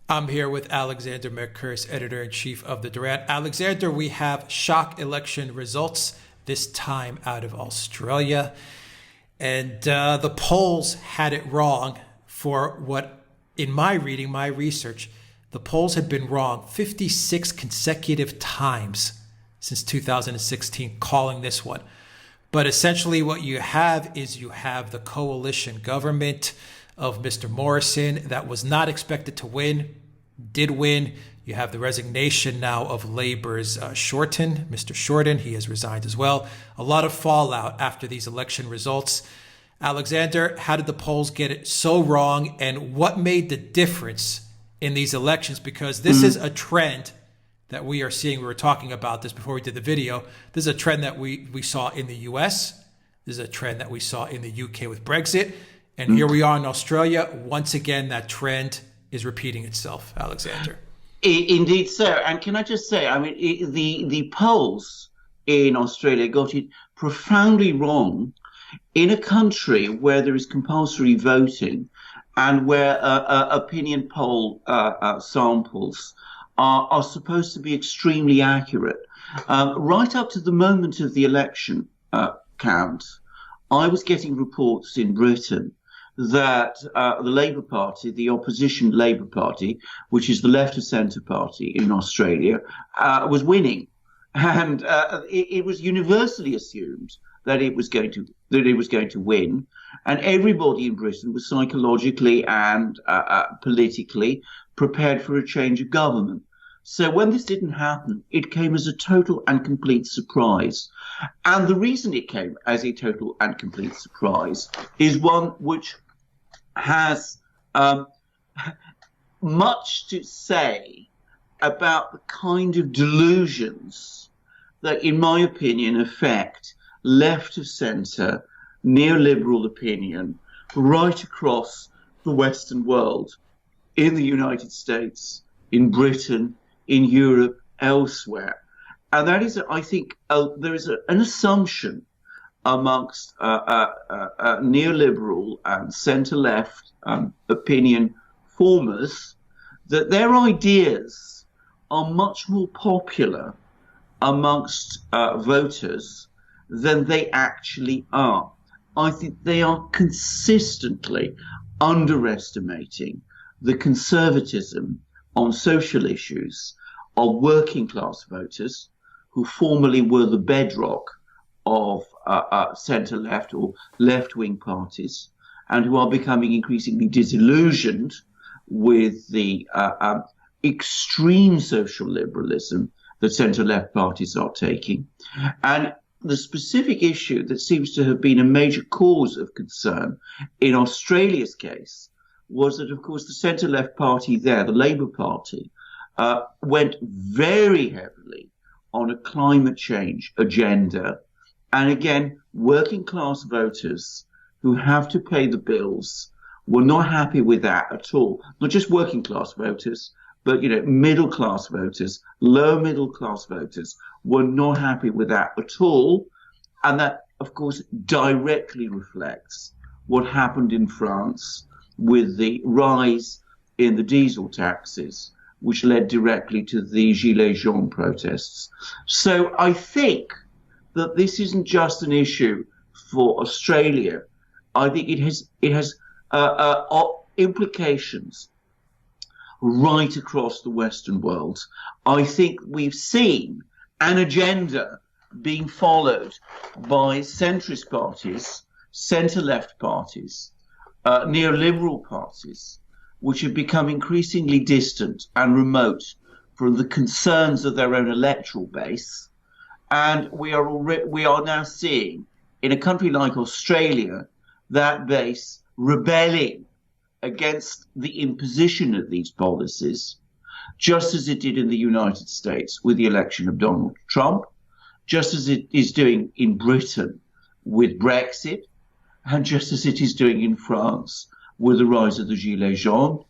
I'm here with Alexander Mercouris, editor-in-chief of the Duran. Alexander, we have shock election results, this time out of Australia. And the polls had it wrong for what, in my reading, my research, the polls had been wrong 56 consecutive times since 2016, calling this one. But essentially what you have is you have the coalition government of Mr. Morrison that was not expected to win, did win. You have the resignation now of Labour's Shorten, Mr. Shorten. He has resigned as well. A lot of fallout after these election results. Alexander, how did the polls get it so wrong, and what made the difference in these elections? Because this is a trend that we are seeing. We were talking about this before we did the video. This is a trend that we saw in the US. This is a trend that we saw in the UK with Brexit. And here we are in Australia. Once again, that trend is repeating itself, Alexander. Indeed, sir. And can I just say, I mean, the polls in Australia got it profoundly wrong in a country where there is compulsory voting and where opinion poll samples are supposed to be extremely accurate. Right up to the moment of the election count, I was getting reports in Britain that the Labour Party, the opposition Labour Party, which is the left of centre party in Australia, was winning, and it was universally assumed that it was going to win, and everybody in Britain was psychologically and politically prepared for a change of government. So when this didn't happen, it came as a total and complete surprise. And the reason it came as a total and complete surprise is one which has much to say about the kind of delusions that, in my opinion, affect left of centre neoliberal opinion right across the Western world, in the United States, in Britain, in Europe, elsewhere. And that is, I think, there is an assumption amongst neoliberal and centre-left opinion formers that their ideas are much more popular amongst voters than they actually are. I think they are consistently underestimating the conservatism on social issues of working class voters who formerly were the bedrock of centre-left or left-wing parties, and who are becoming increasingly disillusioned with the extreme social liberalism that centre-left parties are taking. And the specific issue that seems to have been a major cause of concern in Australia's case was that, of course, the centre-left party there, the Labour Party, went very heavily on a climate change agenda. And again, working class voters who have to pay the bills were not happy with that at all. Not just working class voters, but, middle class voters, low middle class voters were not happy with that at all. And that, of course, directly reflects what happened in France with the rise in the diesel taxes, which led directly to the Gilets jaunes protests. So I think that this isn't just an issue for Australia. I think it has implications right across the Western world. I think we've seen an agenda being followed by centrist parties, centre-left parties, neoliberal parties, which have become increasingly distant and remote from the concerns of their own electoral base. And we are now seeing, in a country like Australia, that base rebelling against the imposition of these policies, just as it did in the United States with the election of Donald Trump, just as it is doing in Britain with Brexit, and just as it is doing in France with the rise of the Gilets jaunes,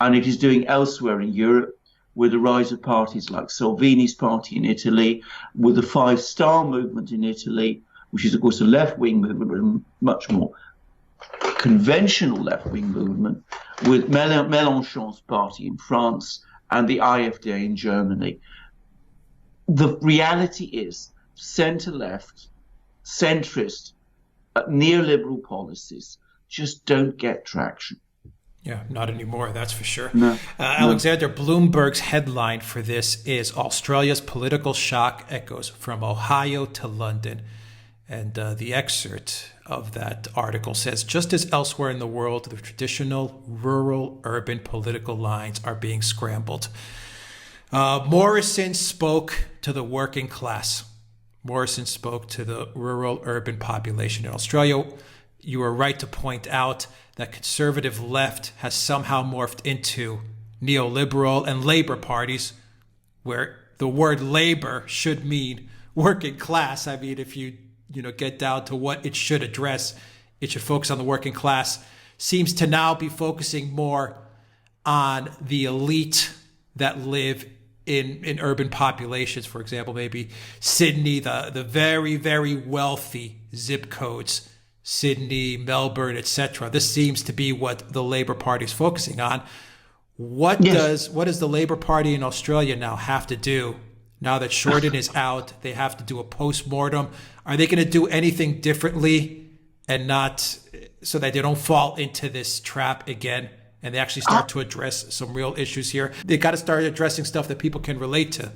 and it is doing elsewhere in Europe with the rise of parties like Salvini's party in Italy, with the Five Star movement in Italy, which is, of course, a left-wing movement, but much more conventional left-wing movement with Mélenchon's party in France and the AfD in Germany. The reality is centre-left, centrist, neoliberal policies just don't get traction. Yeah, not anymore, that's for sure. No. Alexander, Bloomberg's headline for this is Australia's political shock echoes from Ohio to London. And the excerpt of that article says, just as elsewhere in the world, the traditional rural-urban political lines are being scrambled. Morrison spoke to the working class. Morrison spoke to the rural-urban population in Australia. You were right to point out that conservative left has somehow morphed into neoliberal and labor parties, where the word labor should mean working class. I mean, if you get down to what it should address, it should focus on the working class. Seems to now be focusing more on the elite that live in urban populations. For example, maybe Sydney, the very, very wealthy zip codes, Sydney, Melbourne, etc. This seems to be what the Labour Party is focusing on. What does the Labour Party in Australia now have to do now that Shorten is out? They have to do a post-mortem. Are they going to do anything differently and not so that they don't fall into this trap again and they actually start to address some real issues here? They got to start addressing stuff that people can relate to.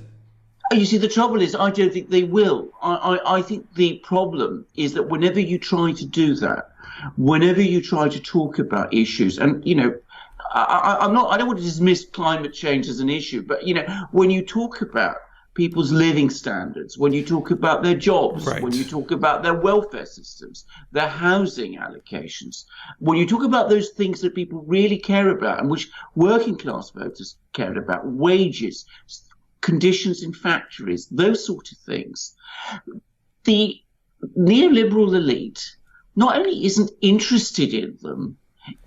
You see, the trouble is, I don't think they will. I think the problem is that whenever you try to do that, whenever you try to talk about issues, and I don't want to dismiss climate change as an issue, but when you talk about people's living standards, when you talk about their jobs, right, when you talk about their welfare systems, their housing allocations, when you talk about those things that people really care about and which working class voters care about, wages, conditions in factories, those sort of things, the neoliberal elite not only isn't interested in them,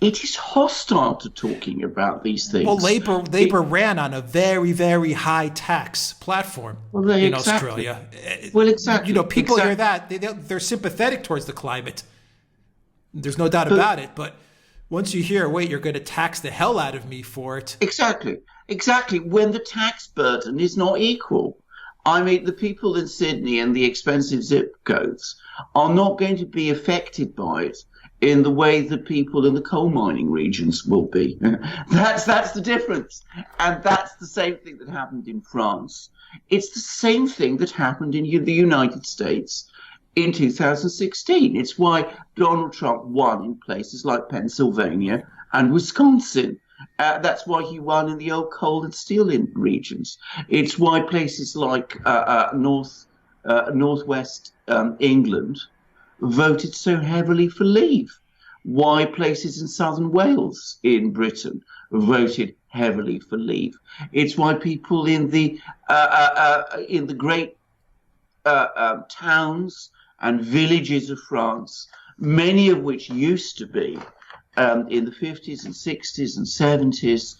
it is hostile to talking about these things. Well, Labour ran on a very, very high tax platform in Australia. Well, exactly. People hear that, they're sympathetic towards the climate. There's no doubt about it. But once you hear, wait, you're going to tax the hell out of me for it. Exactly. When the tax burden is not equal. I mean, the people in Sydney and the expensive zip codes are not going to be affected by it in the way that people in the coal mining regions will be. That's the difference. And that's the same thing that happened in France. It's the same thing that happened in the United States in 2016. It's why Donald Trump won in places like Pennsylvania and Wisconsin. That's why he won in the old coal and steel regions. It's why places like northwest England voted so heavily for Leave. Why places in southern Wales in Britain voted heavily for Leave. It's why people in the great towns and villages of France, many of which used to be in the 50s and 60s and 70s,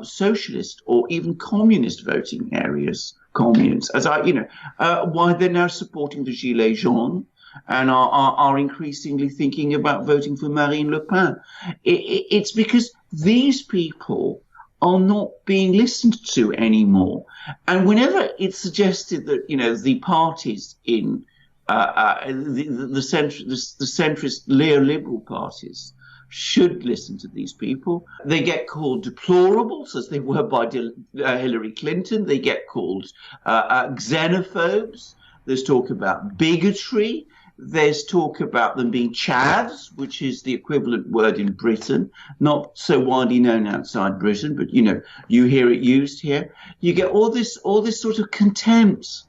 socialist or even communist voting areas, communes, why they're now supporting the Gilets jaunes and are increasingly thinking about voting for Marine Le Pen. It's because these people are not being listened to anymore. And whenever it's suggested that, the parties in the centrist neoliberal parties should listen to these people, they get called deplorables, as they were by Hillary Clinton. They get called xenophobes. There's talk about bigotry. There's talk about them being chavs, which is the equivalent word in Britain, not so widely known outside Britain, but you hear it used here. You get all this sort of contempt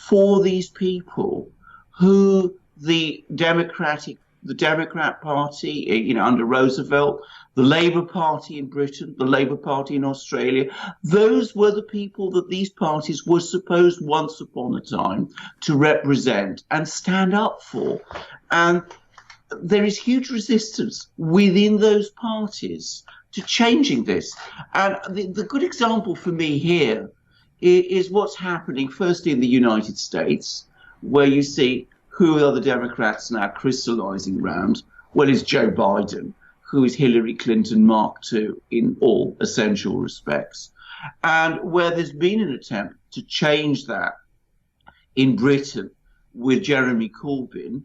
for these people who the Democrat Party, under Roosevelt, the Labour Party in Britain, the Labour Party in Australia, those were the people that these parties were supposed once upon a time to represent and stand up for. And there is huge resistance within those parties to changing this. And the good example for me here is what's happening first in the United States, where you see who are the Democrats now crystallizing around? well, is Joe Biden, who is Hillary Clinton Mark II in all essential respects. And where there's been an attempt to change that in Britain with Jeremy Corbyn,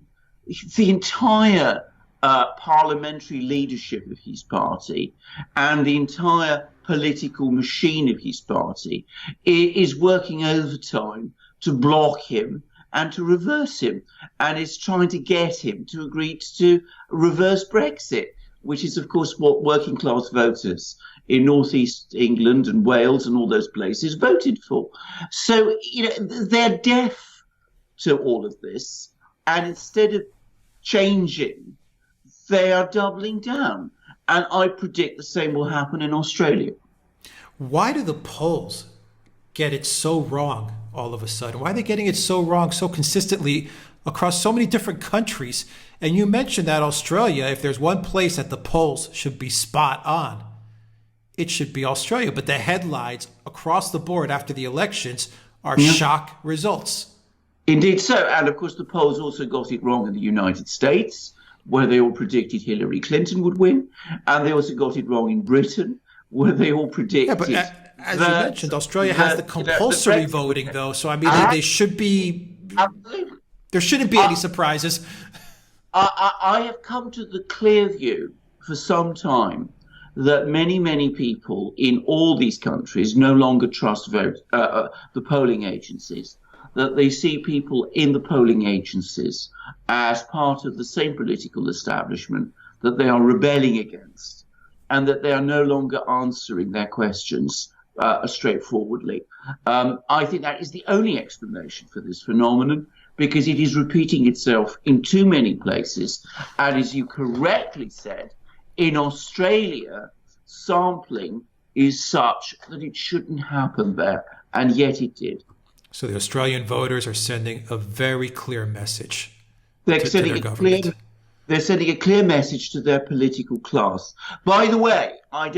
the entire parliamentary leadership of his party and the entire political machine of his party is working overtime to block him and to reverse him, and is trying to get him to agree to reverse Brexit, which is, of course, what working class voters in northeast England and Wales and all those places voted for. So, they're deaf to all of this, and instead of changing, they are doubling down. And I predict the same will happen in Australia. Why do the polls get it so wrong all of a sudden? Why are they getting it so wrong so consistently across so many different countries? And you mentioned that Australia, if there's one place that the polls should be spot on, it should be Australia. But the headlines across the board after the elections are shock results. Indeed so. And of course, the polls also got it wrong in the United States, where they all predicted Hillary Clinton would win. And they also got it wrong in Britain, where they all predicted. Yeah, but as you mentioned, Australia has the compulsory voting, though. So, I mean, they should be. Absolutely. There shouldn't be any surprises. I have come to the clear view for some time that many, many people in all these countries no longer trust the polling agencies, that they see people in the polling agencies as part of the same political establishment that they are rebelling against, and that they are no longer answering their questions straightforwardly. I think that is the only explanation for this phenomenon, because it is repeating itself in too many places. And as you correctly said, in Australia, sampling is such that it shouldn't happen there, and yet it did. So the Australian voters are sending a very clear message to their government. They're sending a clear message to their political class. By the way, I'm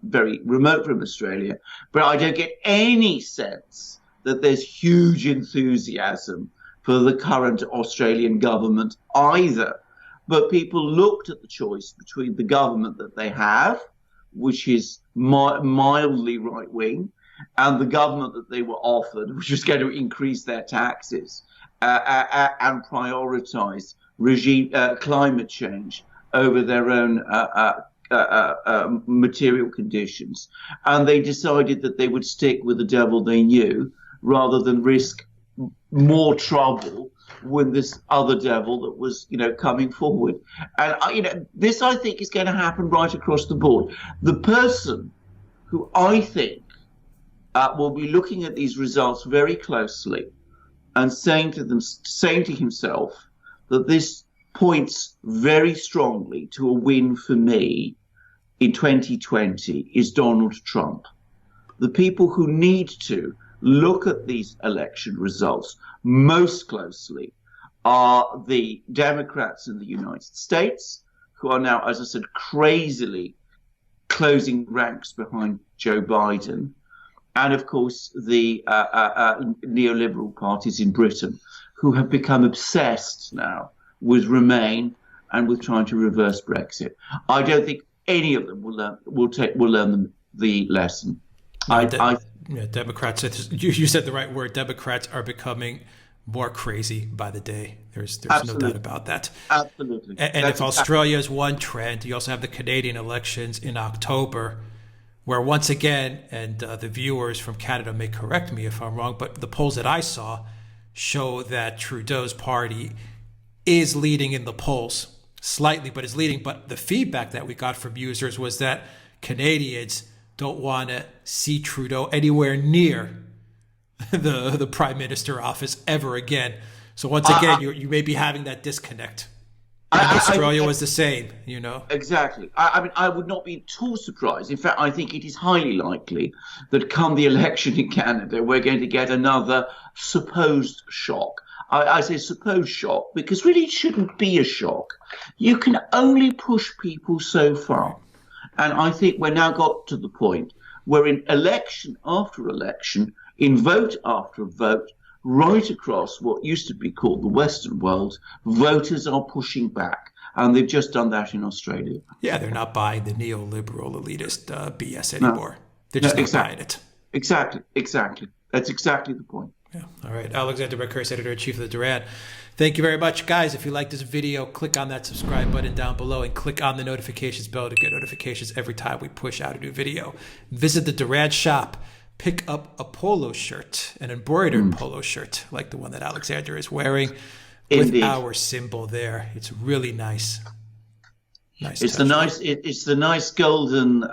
very remote from Australia, but I don't get any sense that there's huge enthusiasm for the current Australian government either. But people looked at the choice between the government that they have, which is mildly right-wing, and the government that they were offered, which was going to increase their taxes and prioritize climate change over their own material conditions. And they decided that they would stick with the devil they knew rather than risk more trouble with this other devil that was, coming forward. And, this, I think, is going to happen right across the board. The person who I think will be looking at these results very closely and saying to himself that this points very strongly to a win for me in 2020 is Donald Trump. The people who need to look at these election results most closely are the Democrats in the United States, who are now, as I said, crazily closing ranks behind Joe Biden, and of course the neoliberal parties in Britain, who have become obsessed now with Remain and with trying to reverse Brexit. I don't think any of them will learn the lesson. Democrats. You said the right word. Democrats are becoming more crazy by the day. There's no doubt about that. Absolutely. And if Australia is one trend, you also have the Canadian elections in October, where once again, and the viewers from Canada may correct me if I'm wrong, but the polls that I saw show that Trudeau's party is leading in the polls slightly, but is leading. But the feedback that we got from users was that Canadians don't want to see Trudeau anywhere near the prime minister office ever again. So once again, you may be having that disconnect. And Australia was the same, Exactly. I would not be at all surprised. In fact, I think it is highly likely that come the election in Canada, we're going to get another supposed shock. I say supposed shock because really it shouldn't be a shock. You can only push people so far. And I think we're now got to the point where in election after election, in vote after vote, right across what used to be called the Western world, voters are pushing back. And they've just done that in Australia. Yeah, they're not buying the neoliberal elitist BS No, anymore. They're just not buying it. Exactly. That's exactly the point. Yeah. All right. Alexander Mercouris, editor-in-chief of the Duran. Thank you very much, guys. If you like this video, click on that subscribe button down below and click on the notifications bell to get notifications every time we push out a new video. Visit the Duran shop. Pick up a polo shirt, an embroidered polo shirt, like the one that Alexander is wearing, with our symbol there. It's really nice. It's the nice golden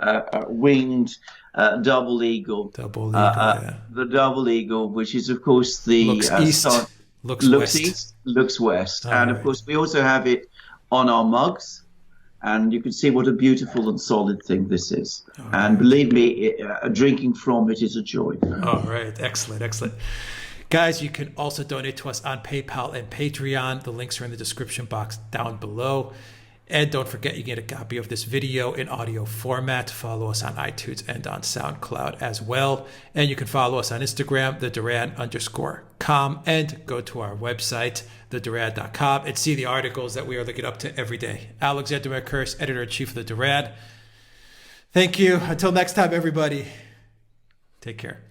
winged double eagle. Yeah. The double eagle, which is of course the looks east, looks west, and right. of course we also have it on our mugs, and you can see what a beautiful and solid thing this is. And believe me, drinking from it is a joy. All right, excellent. Guys, you can also donate to us on PayPal and Patreon. The links are in the description box down below. And don't forget, you get a copy of this video in audio format. Follow us on iTunes and on SoundCloud as well. And you can follow us on Instagram, theduran_com, and go to our website, theduran.com, and see the articles that we are looking up to every day. Alexander Mercouris, editor-in-chief of the Duran. Thank you. Until next time, everybody. Take care.